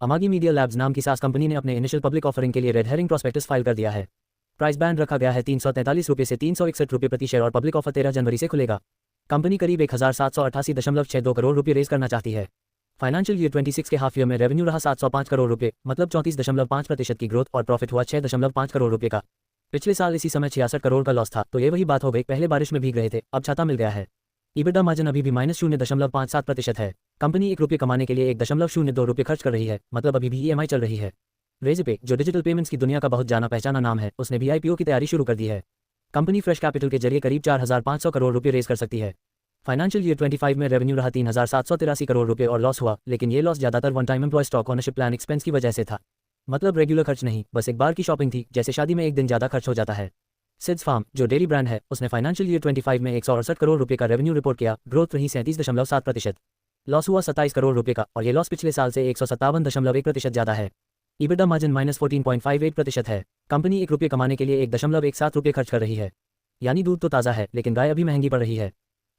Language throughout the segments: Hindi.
अमागी मीडिया लैब्स नाम की सास कंपनी ने अपने इनिशियल पब्लिक ऑफरिंग के लिए रेड हेरिंग प्रोस्पेक्टस फाइल कर दिया है। प्राइस बैंड रखा गया है 343 रुपये से 361 रुपये प्रति शेयर और पब्लिक ऑफर 13 जनवरी से खुलेगा। कंपनी करीब 1788.62 करोड़ रुपये रेज करना चाहती है। फाइनेंशियल ईयर 26 के हाफ ईयर में रेवेन्यू रहा 705 करोड़ रुपये, मतलब 34.5% की ग्रोथ, और प्रॉफिट हुआ 6.5 करोड़ रुपये का। पिछले साल इसी समय 66 करोड़ का लॉस था, तो ये वही बात हो गई, पहले बारिश में भीग रहे थे, अब छाता मिल गया है। EBITDA मार्जिन अभी भी -0.57% है। कंपनी ₹1 कमाने के लिए ₹1.02 खर्च कर रही है, मतलब अभी भी EMI चल रही है। रेज़पे, जो डिजिटल पेमेंट्स की दुनिया का बहुत जाना पहचाना नाम है, उसने भी IPO की तैयारी शुरू कर दी है। कंपनी फ्रेश कैपिटल के जरिए करीब 4,500 करोड़ रुपये रेज कर सकती है। फाइनेंशियल ईयर 25 में रेवेन्यू रहा 3,783 करोड़ रुपये और लॉस हुआ, लेकिन ये लॉस ज़्यादातर one time employee stock ownership plan expense की वजह से था। मतलब रेगुलर खर्च नहीं, बस एक बार की शॉपिंग थी, जैसे शादी में एक दिन ज़्यादा खर्च हो जाता है। सिड्स फार्म, जो डेयरी ब्रांड है, उसने फाइनेंशियल ईयर 25 में 168 करोड़ रुपये का रेवेन्यू रिपोर्ट किया, ग्रोथ रही 37.7%। लॉस हुआ 27 करोड़ रुपये का, और ये लॉस पिछले साल से 157.1% ज़्यादा है। EBITDA मार्जिन -14.58% है। कंपनी ₹1 कमाने के लिए ₹1.17 खर्च कर रही है। यानी दूध तो ताज़ा है, लेकिन गाय अभी महंगी पड़ रही है।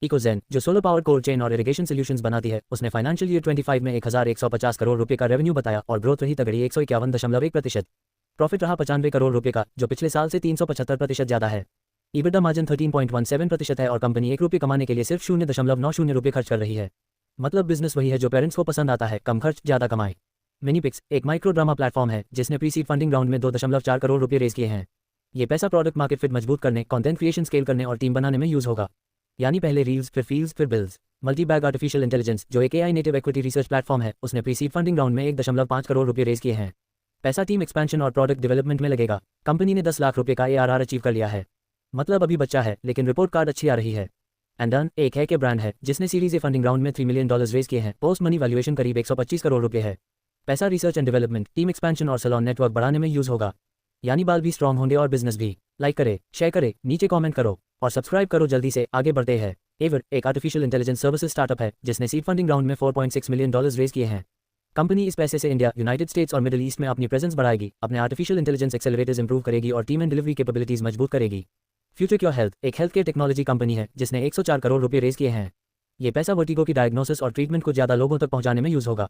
इकोजेन, जो सोलर पावर कोल्ड चेन और इरिगेशन सॉल्यूशंस बनाती है, उसने फाइनेंशियल ईयर 25 में 1,150 करोड़ रुपये का रेवेन्यू बताया और ग्रोथ रही तगड़ी 151.1%। प्रॉफिट रहा 95 करोड़ रुपये का, जो पिछले साल से 375% ज़्यादा है। EBITDA मार्जिन 13.17% है और कंपनी ₹1 कमाने के लिए सिर्फ ₹0.90 खर्च कर रही है। मतलब बिजनेस वही है जो पेरेंट्स को पसंद आता है, कम खर्च ज़्यादा कमाए। मिनीपिक्स एक माइक्रो ड्रामा प्लेटफॉर्म है जिसने प्री सीड फंडिंग राउंड में 2.4 करोड़ रुपये रेज किए हैं। ये पैसा प्रोडक्ट मार्केट फिट मजबूत करने, कंटेंट क्रिएशन स्केल करने और टीम बनाने में यूज होगा। यानी पहले रील्स, फिर फील्स, फिर बिल्स। मल्टीबैग आर्टिफिशियल इंटेलिजेंस, जो एक AI native equity research platform है, उसने प्री सीड फंडिंग राउंड में 1.5 करोड़ रुपये रेज किए हैं। पैसा टीम एक्सपेंशन और प्रोडक्ट डेवलपमेंट में लगेगा। कंपनी ने 10 लाख रुपये का ARR अचीव कर लिया है। मतलब अभी बच्चा है, लेकिन रिपोर्ट कार्ड अच्छी आ रही है। एंडन एक है के ब्रांड है जिसने सीरीज ए फंडिंग राउंड में $3 मिलियन रेज किए हैं। पोस्ट मनी वैल्यूएशन करीब 125 करोड़ रुपये है। पैसा research and development, team expansion और सैलून नेटवर्क बढ़ाने में यूज होगा। यानी बाल भी स्ट्रॉन्ग होंगे और बिजनेस भी। लाइक करे, शेयर करे, नीचे कमेंट करो और सब्सक्राइब करो। जल्दी से आगे बढ़ते हैं। एवर एक आर्टिफिशियल इंटेलिजेंस सर्विसेज स्टार्टअप है जिसने सीड फंडिंग राउंड में $4.6 मिलियन रेज किए हैं। कंपनी इस पैसे से इंडिया, यूनाइटेड स्टेट्स और मिडिल ईस्ट में अपनी प्रेजेंस बढ़ाएगी, अपने आर्टिफिशियल इंटेलिजेंस एक्सेलरेटर्स इंप्रूव करेगी और टीम एंड डिलीवरी कैपेबिलिटीज मजबूत करेगी। फ्यूचर हेल्थ एक हेल्थ केयर टेक्नोलॉजी कंपनी है जिसने 104 करोड़ रुपये रेज किए हैं। ये पैसा वर्टिगो की डायग्नोसिस और ट्रीटमेंट को ज़्यादा लोगों तक पहुंचाने में यूज होगा।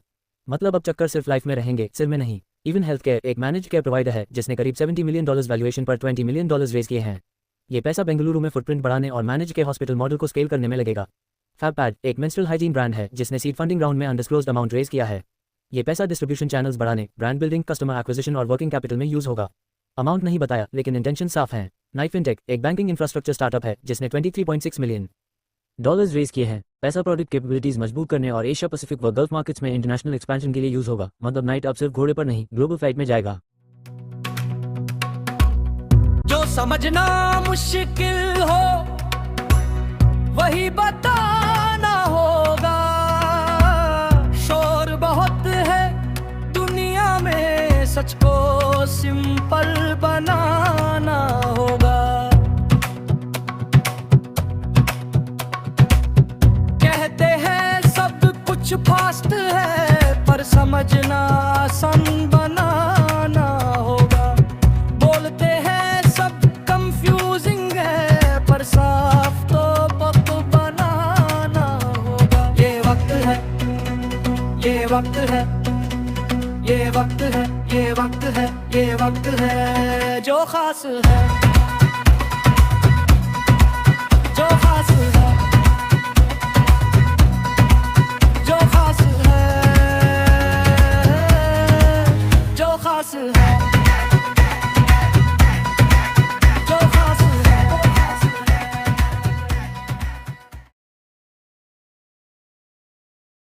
मतलब अब चक्कर सिर्फ लाइफ में रहेंगे, सिर में नहीं। इवन हेल्थ केयर एक मैनेज केयर प्रोवाइडर है जिसने करीब $70 मिलियन वैल्यूएशन पर $20 मिलियन रेज किए हैं। ये पैसा बेंगलुरु में फुटप्रिंट बढ़ाने और मैनेज केयर हॉस्पिटल मॉडल को स्केल करने में लगेगा। फैबपैड एक मेंस्ट्रुअल हाइजीन ब्रांड है जिसने सीड फंडिंग राउंड में अनडिस्क्लोज्ड अमाउंट रेज किया है। ये पैसा डिस्ट्रीब्यूशन चैनल्स बढ़ाने, ब्रांड बिल्डिंग, कस्टमर एक्विजिशन और वर्किंग कैपिटल में यूज होगा। अमाउंट नहीं बताया, लेकिन इंटेंशन साफ है। नाइफिनटेक एक बैंकिंग इंफ्रास्ट्रक्चर स्टार्टअप है जिसने $23.6 मिलियन रेज किए हैं। पैसा प्रोडक्ट कैपेबिलिटीज मजबूत करने और एशिया पैसिफिक व गल्फ मार्केट्स में इंटरनेशनल एक्सपेंशन के लिए यूज होगा। मतलब नाइट अब सिर्फ घोड़े पर नहीं, ग्लोबल फ्लाइट में जाएगा। जो समझना मुश्किल हो वही बताना होगा। शोर बहुत है दुनिया में, सच को सिंपल बनाना होगा। कहते हैं सब कुछ फास्ट है, पर समझना आसान बनाना होगा। बोलते हैं सब कंफ्यूजिंग है, पर साफ तो वक्त बनाना होगा। ये वक्त है, ये वक्त है, ये वक्त है, ये वक्त है, ये वक्त है जो खास है, जो खास है।